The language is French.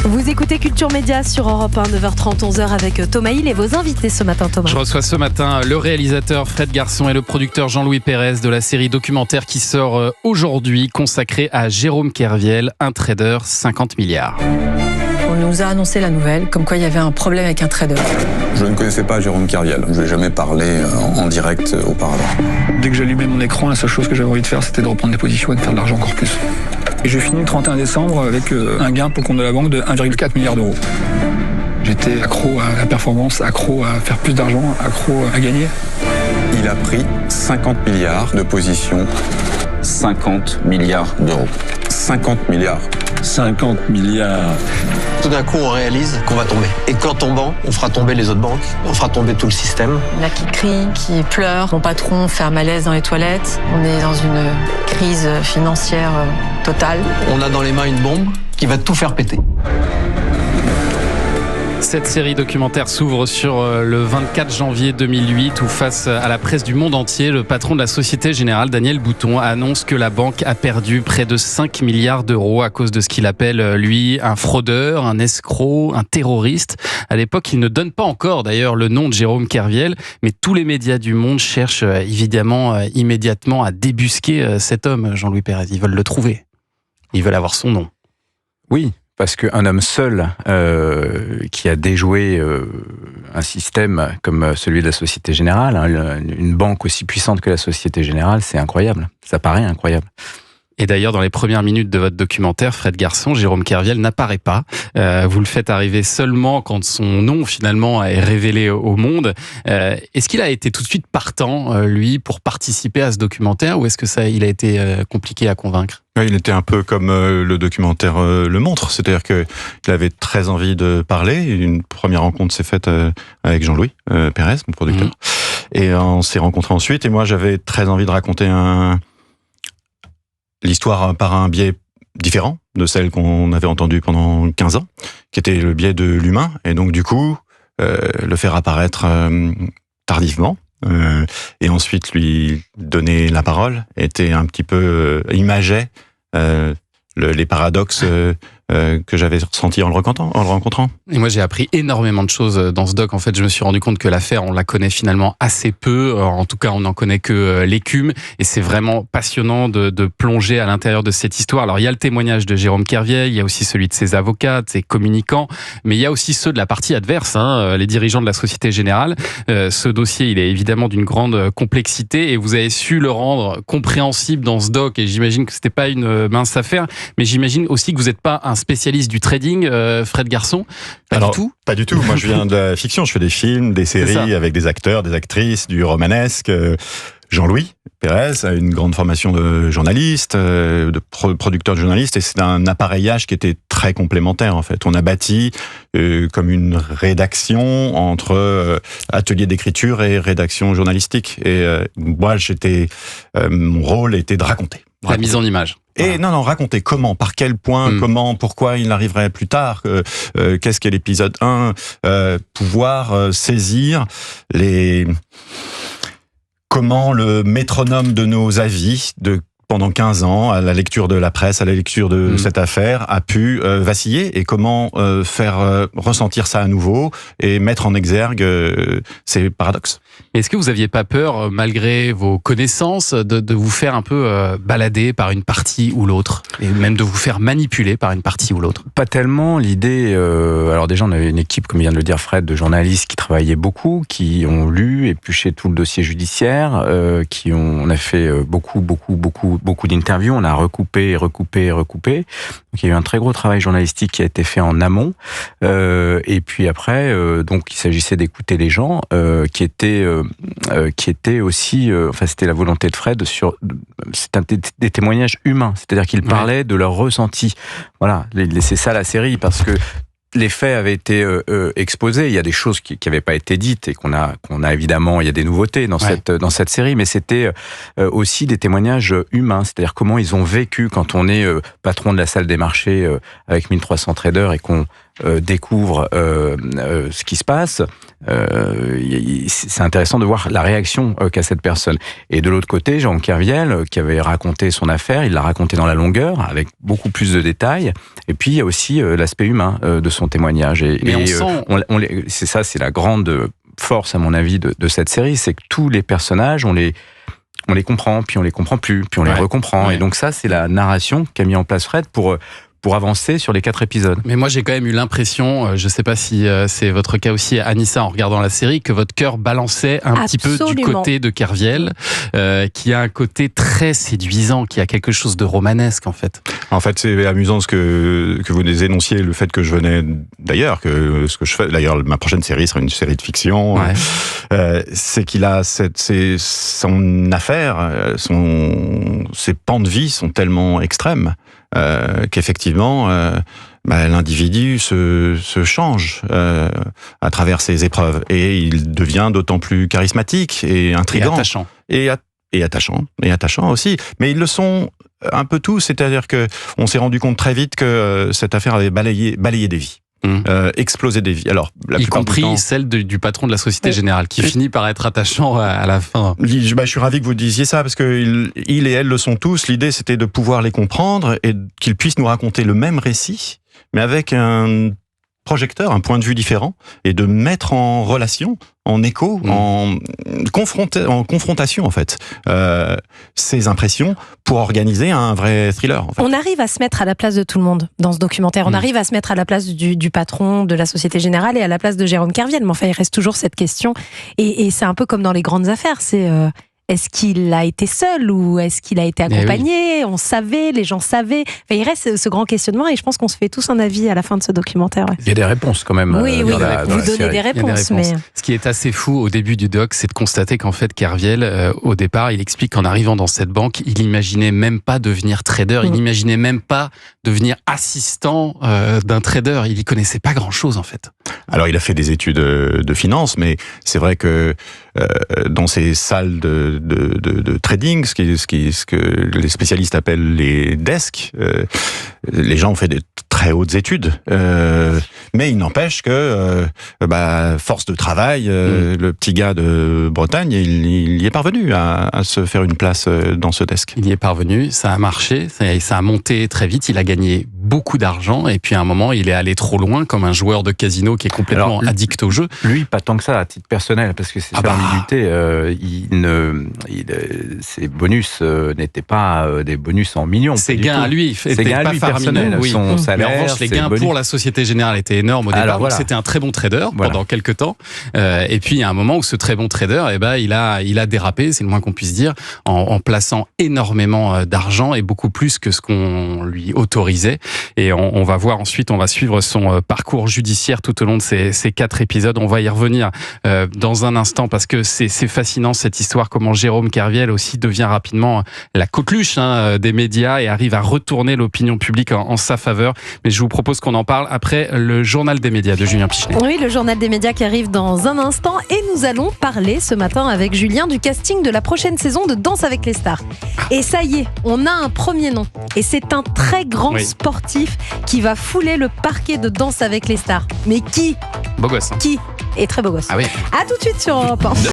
Vous écoutez Culture Média sur Europe 1, 9h30, 11h avec Thomas Hill et vos invités ce matin, Thomas. Je reçois ce matin le réalisateur Fred Garçon et le producteur Jean-Louis Pérez de la série documentaire qui sort aujourd'hui, consacrée à Jérôme Kerviel, un trader 50 milliards. On nous a annoncé la nouvelle, comme quoi il y avait un problème avec un trader. Je ne connaissais pas Jérôme Kerviel. Je ne lui ai jamais parlé en direct auparavant. Dès que j'allumais mon écran, la seule chose que j'avais envie de faire, c'était de reprendre des positions et de faire de l'argent encore plus. Et je finis le 31 décembre avec un gain pour le compte de la banque de 1,4 milliard d'euros. J'étais accro à la performance, accro à faire plus d'argent, accro à gagner. Il a pris 50 milliards de positions. 50 milliards d'euros. 50 milliards. 50 milliards. Tout d'un coup, on réalise qu'on va tomber. Et qu'en tombant, on fera tomber les autres banques, on fera tomber tout le système. Il y en a qui crient, qui pleurent. Mon patron fait un malaise dans les toilettes. On est dans une crise financière totale. On a dans les mains une bombe qui va tout faire péter. Cette série documentaire s'ouvre sur le 24 janvier 2008 où face à la presse du monde entier, le patron de la Société Générale, Daniel Bouton, annonce que la banque a perdu près de 5 milliards d'euros à cause de ce qu'il appelle, lui, un fraudeur, un escroc, un terroriste. À l'époque, il ne donne pas encore d'ailleurs le nom de Jérôme Kerviel, mais tous les médias du monde cherchent évidemment immédiatement à débusquer cet homme, Jean-Louis Pérez. Ils veulent le trouver. Ils veulent avoir son nom. Oui. Parce qu'un homme seul qui a déjoué un système comme celui de la Société Générale, une banque aussi puissante que la Société Générale, c'est incroyable. Ça paraît incroyable. Et d'ailleurs, dans les premières minutes de votre documentaire, Fred Garçon, Jérôme Kerviel n'apparaît pas. Vous le faites arriver seulement quand son nom, finalement, est révélé au monde. Est-ce qu'il a été tout de suite partant, lui, pour participer à ce documentaire, ou est-ce que il a été compliqué à convaincre ? Il était un peu comme le documentaire le montre, c'est-à-dire qu'il avait très envie de parler. Une première rencontre s'est faite avec Jean-Louis Pérez, mon producteur. Et on s'est rencontrés ensuite, et moi j'avais très envie de raconter l'histoire par un biais différent de celle qu'on avait entendue pendant 15 ans, qui était le biais de l'humain, et donc du coup, le faire apparaître tardivement, et ensuite lui donner la parole, était un petit peu imageait les paradoxes que j'avais ressentis en le rencontrant. Et moi, j'ai appris énormément de choses dans ce doc. En fait, je me suis rendu compte que l'affaire, on la connaît finalement assez peu. En tout cas, on n'en connaît que l'écume. Et c'est vraiment passionnant de plonger à l'intérieur de cette histoire. Alors, il y a le témoignage de Jérôme Kerviel, il y a aussi celui de ses avocats, de ses communicants, mais il y a aussi ceux de la partie adverse, les dirigeants de la Société Générale. Ce dossier, il est évidemment d'une grande complexité et vous avez su le rendre compréhensible dans ce doc. Et j'imagine que c'était pas une mince affaire, mais j'imagine aussi que vous n'êtes pas un spécialiste du trading, Fred Garçon. Pas du tout. Moi, je viens de la fiction. Je fais des films, des séries avec des acteurs, des actrices, du romanesque. Jean-Louis Pérez a une grande formation de journaliste, de producteur de journaliste, et c'est un appareillage qui était très complémentaire, en fait. On a bâti comme une rédaction entre atelier d'écriture et rédaction journalistique. Et moi, mon rôle était de raconter. La mise en image. Et non, raconter comment, par quel point, comment, pourquoi il arriverait plus tard, qu'est-ce qu'est l'épisode 1, pouvoir saisir comment le métronome de nos avis pendant 15 ans, à la lecture de la presse, à la lecture de cette affaire, a pu vaciller, et comment faire ressentir ça à nouveau et mettre en exergue ces paradoxes. Est-ce que vous aviez pas peur, malgré vos connaissances, de vous faire un peu balader par une partie ou l'autre, et même de vous faire manipuler par une partie ou l'autre ? Pas tellement. L'idée, alors déjà on avait une équipe, comme vient de le dire Fred, de journalistes qui travaillaient beaucoup, qui ont lu, épluché tout le dossier judiciaire, on a fait beaucoup d'interviews, on a recoupé. Donc il y a eu un très gros travail journalistique qui a été fait en amont, et puis après, donc il s'agissait d'écouter les gens qui étaient aussi, c'était la volonté de Fred c'est des témoignages humains, c'est-à-dire qu'ils parlaient de leur ressenti. Voilà, c'est ça la série, parce que les faits avaient été exposés. Il y a des choses qui n'avaient pas été dites et qu'on a évidemment. Il y a des nouveautés dans cette série, mais c'était aussi des témoignages humains. C'est-à-dire comment ils ont vécu quand on est patron de la salle des marchés avec 1300 traders et qu'on découvre ce qui se passe, c'est intéressant de voir la réaction qu'a cette personne. Et de l'autre côté, Jérôme Kerviel, qui avait raconté son affaire, il l'a raconté dans la longueur, avec beaucoup plus de détails. Et puis, il y a aussi l'aspect humain de son témoignage. C'est la grande force, à mon avis, de cette série, c'est que tous les personnages, on les comprend, puis on les comprend plus, puis on les recomprend. Ouais. Et donc ça, c'est la narration qu'a mis en place Fred pour avancer sur les 4 épisodes. Mais moi, j'ai quand même eu l'impression, je sais pas si c'est votre cas aussi, Anissa, en regardant la série, que votre cœur balançait un petit peu du côté de Kerviel, qui a un côté très séduisant, qui a quelque chose de romanesque, en fait. En fait, c'est amusant ce que vous énonciez, le fait que je venais d'ailleurs, que ce que je fais, d'ailleurs, ma prochaine série sera une série de fiction. Ouais. C'est qu'il a son affaire, ses pans de vie sont tellement extrêmes. Qu'effectivement, l'individu se change à travers ses épreuves et il devient d'autant plus charismatique et intriguant. Et attachant. Et attachant aussi. Mais ils le sont un peu tous, c'est-à-dire que on s'est rendu compte très vite que cette affaire avait balayé des vies. Exploser des vies. Alors, y compris celle du patron de la Société Générale, qui finit par être attachant à la fin. Je suis ravi que vous disiez ça, parce que il et elle le sont tous. L'idée, c'était de pouvoir les comprendre et qu'ils puissent nous raconter le même récit, mais avec un projecteur, un point de vue différent, et de mettre en relation, en écho, en confrontation, en fait, ces impressions pour organiser un vrai thriller. En fait. On arrive à se mettre à la place de tout le monde dans ce documentaire. On arrive à se mettre à la place du patron de la Société Générale et à la place de Jérôme Kerviel. Mais enfin, il reste toujours cette question. Et c'est un peu comme dans les grandes affaires. C'est est-ce qu'il a été seul ou est-ce qu'il a été accompagné ? On savait, les gens savaient. Enfin, il reste ce grand questionnement et je pense qu'on se fait tous un avis à la fin de ce documentaire. Ouais. Il y a des réponses quand même. Oui, vous donnez des réponses. Mais... Ce qui est assez fou au début du doc, c'est de constater qu'en fait, Kerviel, au départ, il explique qu'en arrivant dans cette banque, il n'imaginait même pas devenir trader, il n'imaginait même pas devenir assistant d'un trader. Il y connaissait pas grand-chose en fait. Alors, il a fait des études de finance, mais c'est vrai que dans ces salles de trading, ce que les spécialistes appellent les desks, les gens ont fait des très hautes études, mais il n'empêche que force de travail, le petit gars de Bretagne, il y est parvenu à se faire une place dans ce desk. Il y est parvenu, ça a marché, ça a monté très vite, il a gagné beaucoup d'argent et puis à un moment il est allé trop loin comme un joueur de casino qui est complètement addict au jeu. Lui, pas tant que ça à titre personnel, parce que c'est sur ambiguïté, ses bonus n'étaient pas des bonus en millions. Ses gains à lui, ses gains à lui personnels, son salaire. Mais en revanche, les gains pour la Société Générale étaient énormes au départ. Donc c'était un très bon trader pendant quelques temps. Et puis il y a un moment où ce très bon trader, il a dérapé, c'est le moins qu'on puisse dire, en plaçant énormément d'argent et beaucoup plus que ce qu'on lui autorisait. Et on va voir ensuite, on va suivre son parcours judiciaire tout au long de ces 4 épisodes. On va y revenir dans un instant parce que c'est fascinant cette histoire, comment Jérôme Kerviel aussi devient rapidement la coqueluche des médias et arrive à retourner l'opinion publique en sa faveur. Mais je vous propose qu'on en parle après le journal des médias de Julien Pichelet. Oui, le journal des médias qui arrive dans un instant et nous allons parler ce matin avec Julien du casting de la prochaine saison de Danse avec les stars. Et ça y est, on a un premier nom et c'est un très grand sportif qui va fouler le parquet de Danse avec les stars. Mais qui ? Beau gosse. Qui ? Et très beau gosse. Ah oui. À tout de suite sur Europe 1.